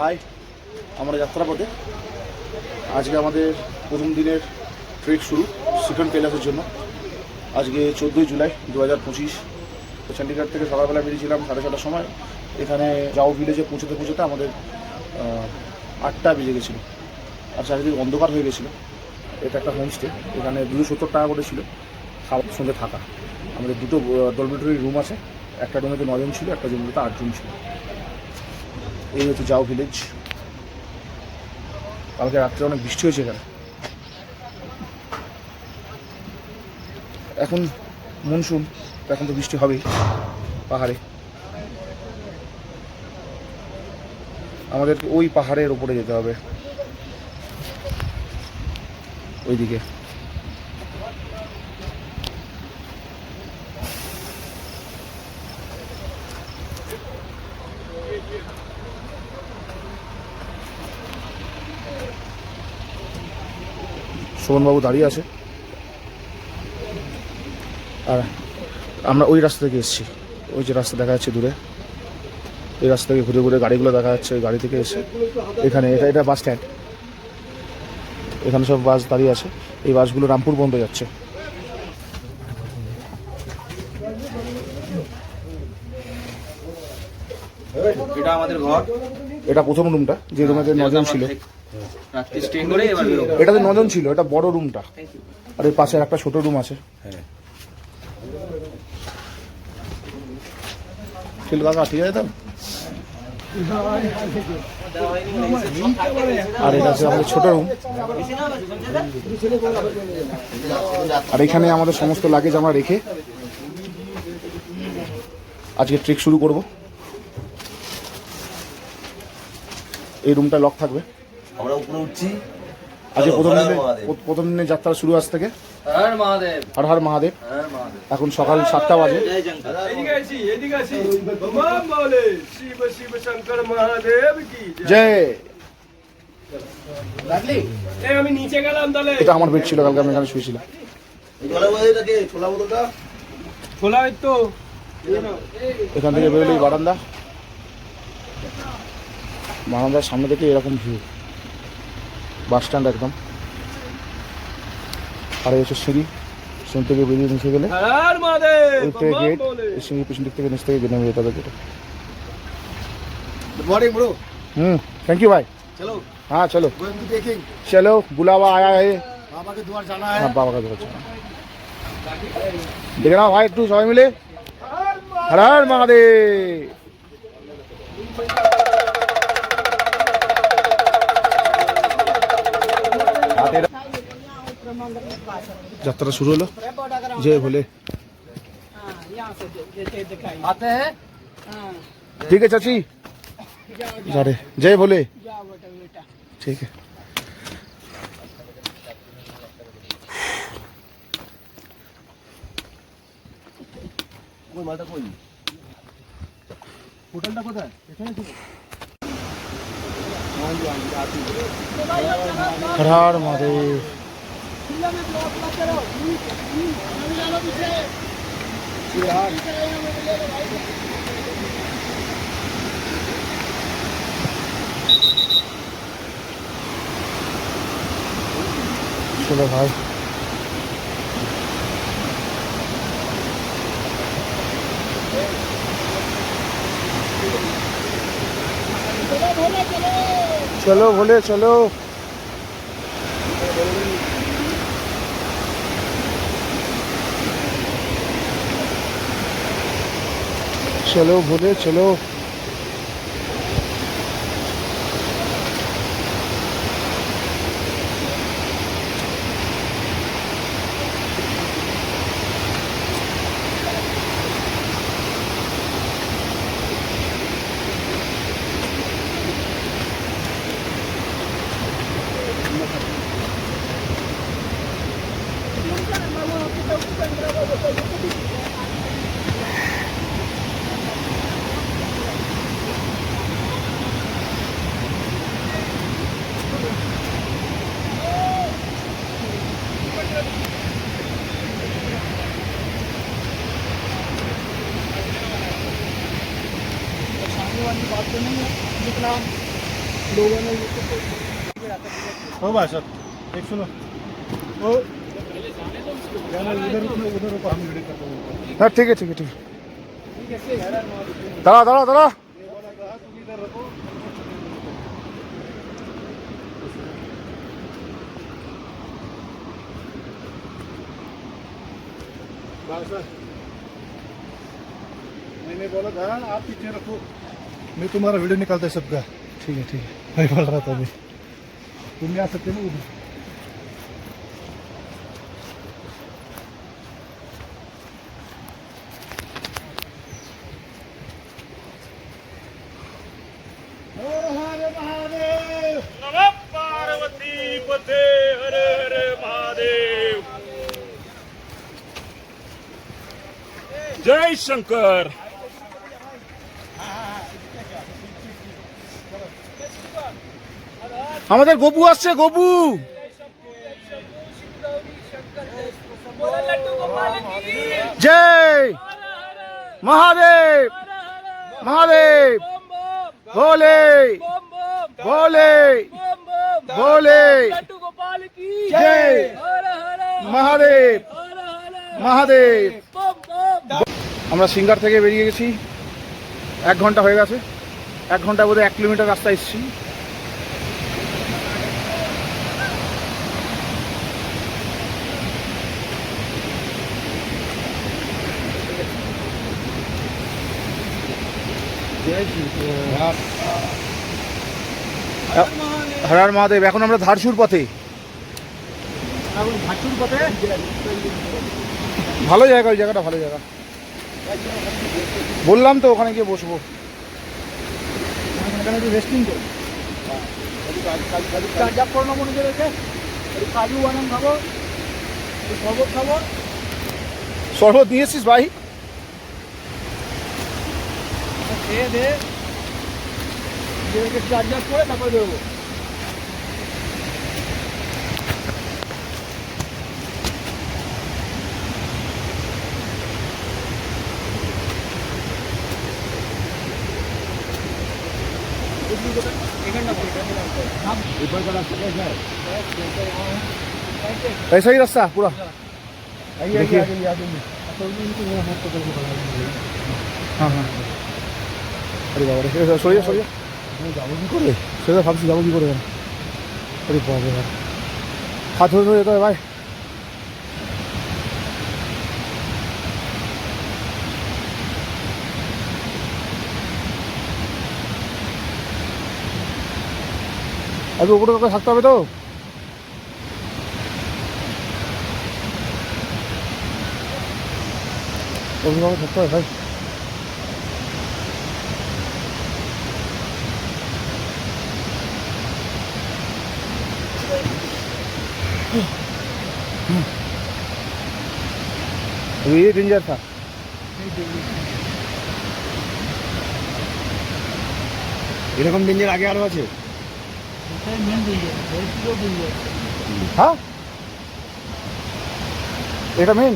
High, আমরা যাত্রাপথে। আজকে আমাদের প্রথম দিনের ট্রেক শুরু সেকেন্ড কৈলাসের জন্য। আজকে 14ই জুলাই 2025। চণ্ডীগড় থেকে সকালবেলা বেরিয়েছিলাম 6:30টার সময়। এখানে জাও ভিলেজে পৌঁছতে আমাদের 8টা বেজে গেছিলো। আর চারিদিকে অন্ধকার হয়ে গেছিলো। এটা একটা হোমস্টে, এখানে 270 টাকা করে ছিল খাওয়ার সঙ্গে থাকা। আমাদের দুটো ডরমিটরি রুম আছে, একটা রুমেতে 9 জন ছিল, একটা রুমেতে 8 জন ছিল। এই হচ্ছে জাও ভিলেজ। কালকে রাত্রে অনেক বৃষ্টি হয়েছে এখানে। এখন মনসুন, এখন তো বৃষ্টি হবেই পাহাড়ে। আমাদেরকে ওই পাহাড়ের ওপরে যেতে হবে, ওইদিকে। শোভনবাবু দাঁড়িয়ে আছে, আর আমরা ওই রাস্তা থেকে এসেছি। ওই যে রাস্তা দেখা যাচ্ছে দূরে, এই রাস্তা থেকে ঘুরে ঘুরে গাড়িগুলো দেখা যাচ্ছে। ওই গাড়ি থেকে এসে এখানে, এটা বাস স্ট্যান্ড। এখানে সব বাস দাঁড়িয়ে আছে। এই বাসগুলো রামপুর পর্যন্ত যাচ্ছে। এটা আমাদের ঘর। এটা প্রথম রুমটা, যে রুমেতে 9 জন ছিল। এটাতে 9 জন ছিল, এটা বড় রুমটা। আর এর পাশে একটা ছোট রুম আছে। ঠিক আছে, ঠিক আছে। আর এটা হচ্ছে আমাদের ছোট রুম। আর এখানে আমাদের সমস্ত লাগেজ আমরা রেখে আজকে ট্রেক শুরু করব। এই রুমটা লক থাকবে। আমরা উপরে উঠছি। আজকে প্রথম দিনের যাত্রা শুরু আজ থেকে। হর হর মহাদেব। এখন সকাল 7টা বাজে। জয়। আমি নিচে গেলাম তাহলে। এটা আমার বেড ছিল, কালকে আমি এখানে শুয়েছিলাম। এখান থেকে বেরোলেই বারান্দা। বারান্দার সামনে থেকে এরকম ভিউ, বাস স্ট্যান্ড একদম। আর এই হচ্ছে সিঁড়ি থেকে বেরিয়ে নিচে গেলে গেট। সিঁড়ি পিছন দিক থেকে নিচ থেকে নেমে যেতে হবে গেটে। थैंक यू भाई। चलो, हाँ चलो चलो, बुलावा आया है, बाबा के द्वार जाना है। हाँ, बाबा का द्वार जाना है। देखना भाई, तू सबाई मिले। हर हर महादेव। যাত্রা শুরু হলো। জয় ভোলে। ठीक है चाची, जा रहे। जय भोले। ठीक है। হোটেলটা কোথায়? हर हर महादेव। चलो भाई, चलो भोले चलो। चलो भोले चलो। हो भाई साहब एक सुनो ओ उधर ऊपर हम वीडियो करते हैं हाँ ठीक है ठीक है ठीक है दादा दादा दादा मैंने बोला था आप पीछे रखो मैं तुम्हारा वीडियो निकालता है सबका ठीक है ठीक है मैं बोल रहा था मैं तुम भी आ सकते हो उधर नमः पार्वती पते हर हर महादेव जय शंकर আমাদের গপু আসছে গপু জয় মহাদেব মহাদেব ভোলে ভোলে ভোলে জয় মহাদেব মহাদেব আমরা সিঙ্গার থেকে বেরিয়ে গেছি 1 ঘন্টা হয়ে গেছে 1 ঘন্টা বোধহয় 1 কিলোমিটার রাস্তা এসেছি হর হর মহাদেব এখন আমরা ধারসুর পথে ভালো জায়গা ওই জায়গাটা ভালো জায়গা বললাম তো ওখানে গিয়ে বসবো রেস্টিং করো কাজু বানাম খাবো শরবত খাবো শরবত নিয়েছিস ভাই খেয়ে দে চার্জার করে তারপরে দেবো ऐसा ही रास्ता पूरा देखिए हाँ हाँ अरे बाबा रे सरिया सरिया যাবো কি করে সেটা ভাবছি যাবো কি করে আরে বাবা হাত ধরে ধরে যেতে হবে ভাই আগে উপরে কাউকে থাকতে হবে তো অভিভাবক থাকতে হবে ভাই ये डेंजर था এরকম ডেঞ্জার আগে আরো আছে हाँ এটা মেন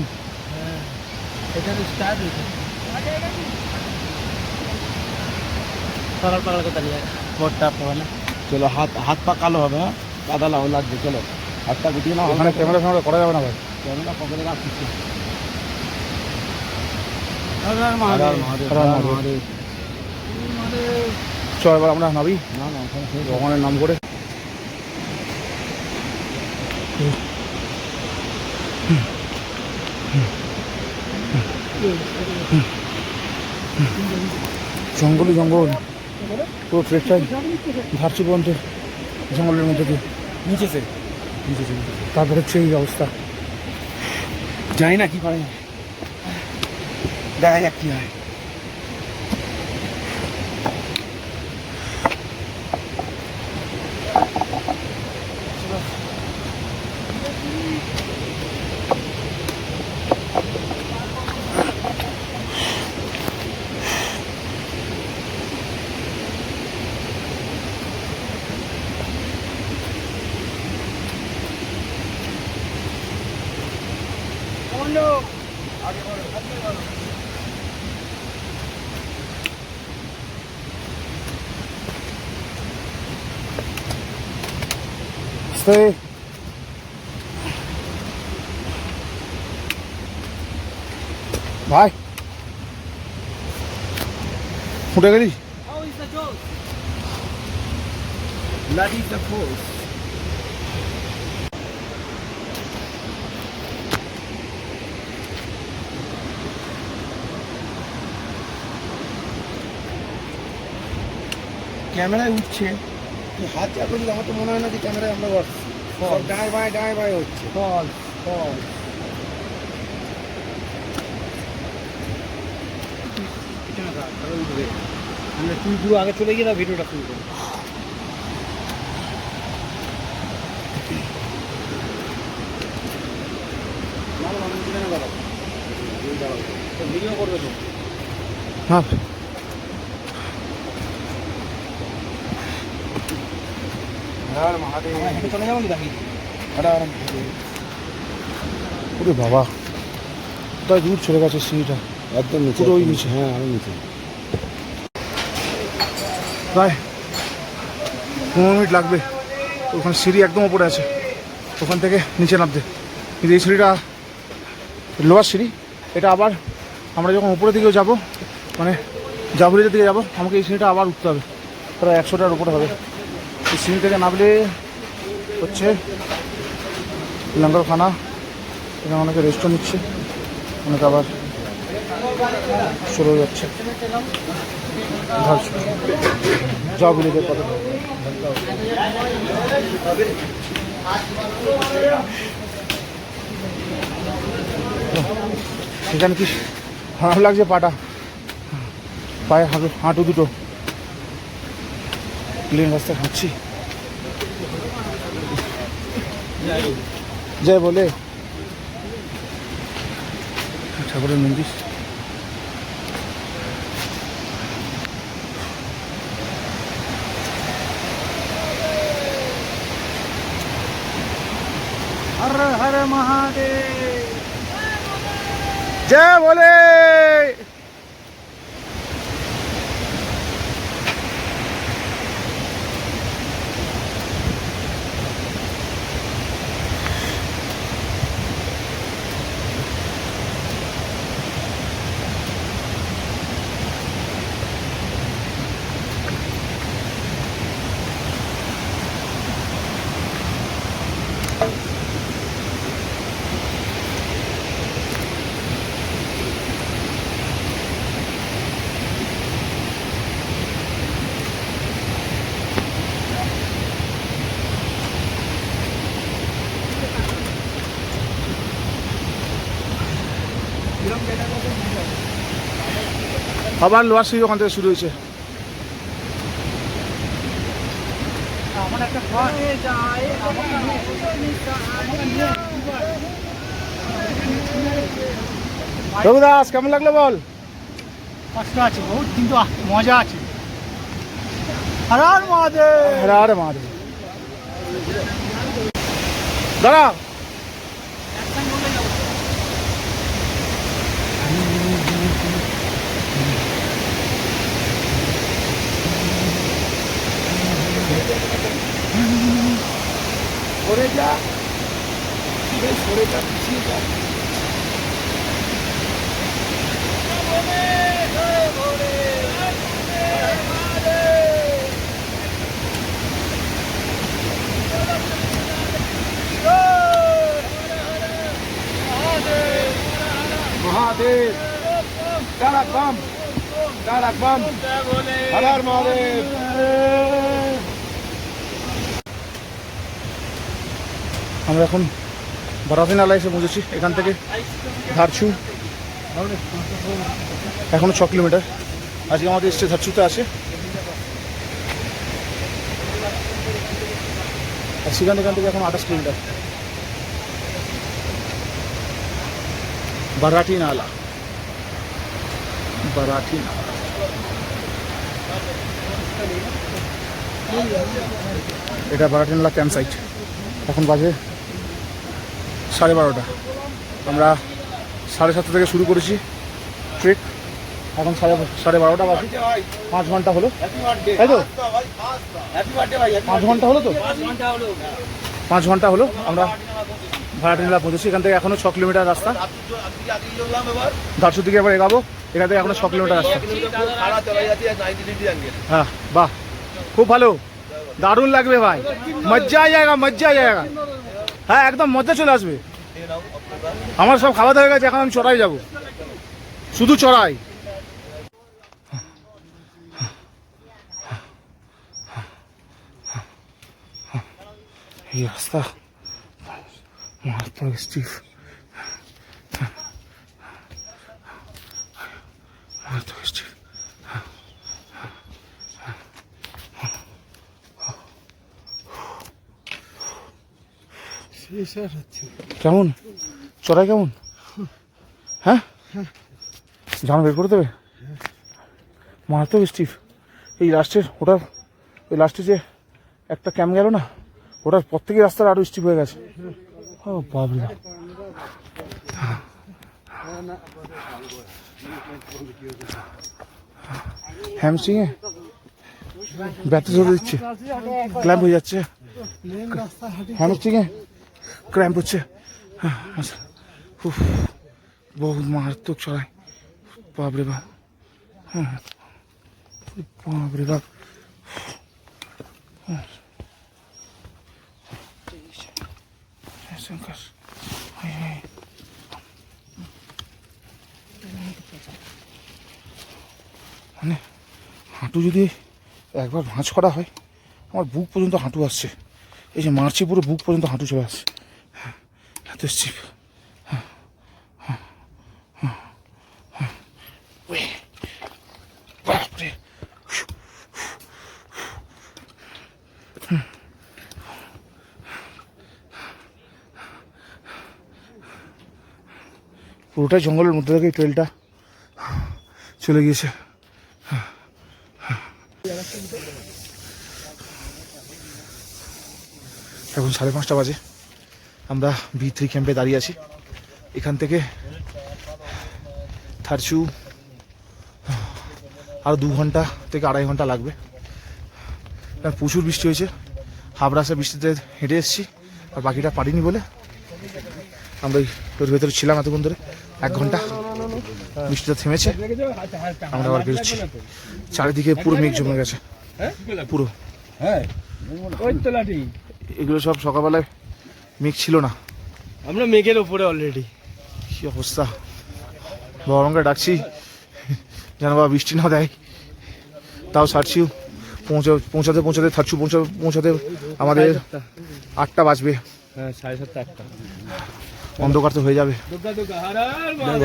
চলো হাত হাত পা কালো হবে হ্যাঁ কাদা লাও লাগবে চলো হাতটা গুটিয়ে নাও ওখানে ক্যামেরা ফ্যামেরা করা যাবে না ভাই ক্যামেরা পকেটে রাখছি চল এবার আমরা নাবি না না ভগবানের নাম করে জঙ্গলই জঙ্গল পুরো ট্রেকটাই ধারচু পর্যন্ত জঙ্গলের মধ্যে দিয়ে নিচেছে তারপরে হচ্ছে এই অবস্থা জানি না কি করে দেখা যাক কি হয় আস্তে ভাই ফুটে গেলি Bloody the force. ক্যামেরায় উঠছে हाथ चापे दिल আমার তো মনে হয় না যে ক্যামেরায় আমরা বসছি সব ডায় বাঁয় হচ্ছে ফল ফল তুই পুরো আগে চলে গিয়ে ভিডিওটা শুরু করি ভিডিও করবে তো হ্যাঁ হেঁটে চলে যাবো দেখি ওরে বাবা কোথায় দূর চলে গেছে সিঁড়িটা একদম নিচে পুরো ওই নিচে। হ্যাঁ আমি নিচে প্রায় 15 মিনিট লাগবে ওখানে সিঁড়ি একদম ওপরে আছে ওখান থেকে নিচে নামতে কিন্তু এই সিঁড়িটা লোয়ার সিঁড়ি এটা আবার আমরা যখন উপরের দিকেও যাবো মানে জাভুরিদের দিকে যাবো আমাকে এই সিঁড়িটা আবার উঠতে হবে প্রায় 100টার উপরে হবে এই সিঁড়ি থেকে নামলে হচ্ছে লঙ্গরখানা এখানে অনেকে রেস্টও নিচ্ছে অনেকে আবার চলে যাচ্ছে জাভুরিদের কথা এখানে কি খারাপ লাগছে পাটা পায়ে হাঁটু দুটো প্লেন রাস্তায় হাঁটছি জয় বলে ঠাকুরের মন্দির হর হর মহাদেব জয় বলে আবার লোয়ার সিঁড়ি ওখান থেকে শুরু হয়েছে রঘুদাস কেমন লাগলো বল কষ্ট আছে বহুত কিন্তু মজা আছে হর হর মহাদেব আরে মারে দাঁড়া সরে যা সরে যা পিছিয়ে যা মহাদেব ডাক বাম হর হর মহাদেব আমরা এখন বারাতি নালা এসে পৌঁছেছি এখান থেকে ধারছু এখনো 6 কিলোমিটার আজকে আমাদের এসছে ধারছুতে আছে আর সেখান থেকে এখন 28 কিলোমিটার বারাটি নালা এটা বারাটি নালা ক্যাম্প সাইট এখন বাজে 12:30 আমরা 7:30 থেকে শুরু করেছি ট্রেক এখন 12:30 বাজে 5 ঘন্টা হলো তাই তো 5 ঘন্টা হলো তো 5 ঘন্টা হলো আমরা ভাড়াটিলা পৌঁছেছি। এখান থেকে এখনো 6 কিলোমিটার রাস্তা, ধারসুর দিকে এবার এগাবো। এখান থেকে এখনো 6 কিলোমিটার রাস্তা। হ্যাঁ বাহ, খুব ভালো, দারুণ লাগবে ভাই, মজ্জা আ যায়গা, মজ্জা আ যায়গা। হ্যাঁ একদম মজা চলে আসবে। আমার সব খাওয়া দাওয়া হয়ে গেছে, এখন আমি চড়াই যাব, শুধু চড়াই। এই রাস্তা মারাত্মক স্টিফ, মারাত্মক স্টিফ। কেমন চড়াই, কেমন? হ্যাঁ জানো বের করে দেবে, মারাত্মক স্টিফ। এই লাস্টের ওটার, ওই লাস্টে যে একটা ক্যাম্প গেল না, ওটার পর থেকে রাস্তাটা আরো স্টিফ হয়ে গেছে। ও বাবরে, হ্যামস্ট্রিংয়ে ব্যথা ধরে দিচ্ছে, ক্ল্যাম্প হয়ে যাচ্ছে, হ্যামস্ট্রিংয়ে ক্র্যাম্প হচ্ছে। বহুত মারাত্মক চড়াই, বাপরে বাপ, বাপরে বাপ। মানে হাঁটু যদি একবার ভাঁজ করা হয়, আমার বুক পর্যন্ত হাঁটু আসছে। এই যে মারছে পুরো বুক পর্যন্ত হাঁটু চলে আসছে, এত স্টিপ। বাপরে, পুরোটাই জঙ্গলের মধ্যে থেকে এই ট্রেলটা চলে গিয়েছে। এখন 5:30 বাজে, আমরা B3 ক্যাম্পে দাঁড়িয়ে আছি। এখান থেকে থারচু আরও 2 ঘন্টা থেকে 2.5 ঘন্টা লাগবে। প্রচুর বৃষ্টি হয়েছে, হাফ রাস্তা বৃষ্টিতে হেঁটে এসেছি, আর বাকিটা পারিনি বলে আমরা ওর ভেতরে ছিলাম এতক্ষণ ধরে। 1 ঘন্টা বৃষ্টিটা থেমেছে, আমরা আবার বেরোচ্ছি। চারিদিকে পুরো মেঘ জমে গেছে, পুরো। এগুলো সব সকালবেলায় মেঘ ছিল না, আমরা মেঘের ওপরে অলরেডি। কি অবস্থা, বাবাকে ডাকছি যেন বাবা বৃষ্টি না দেয়, তাও ছাড়ছিও। পৌঁছাতে থাকছু পৌঁছাতে আমাদের 8টা বাজবে। হ্যাঁ 7:30 8টা, অন্ধকার তো হয়ে যাবে। দুর্গা দুর্গা, হর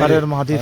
হর হর হর মহাদেব।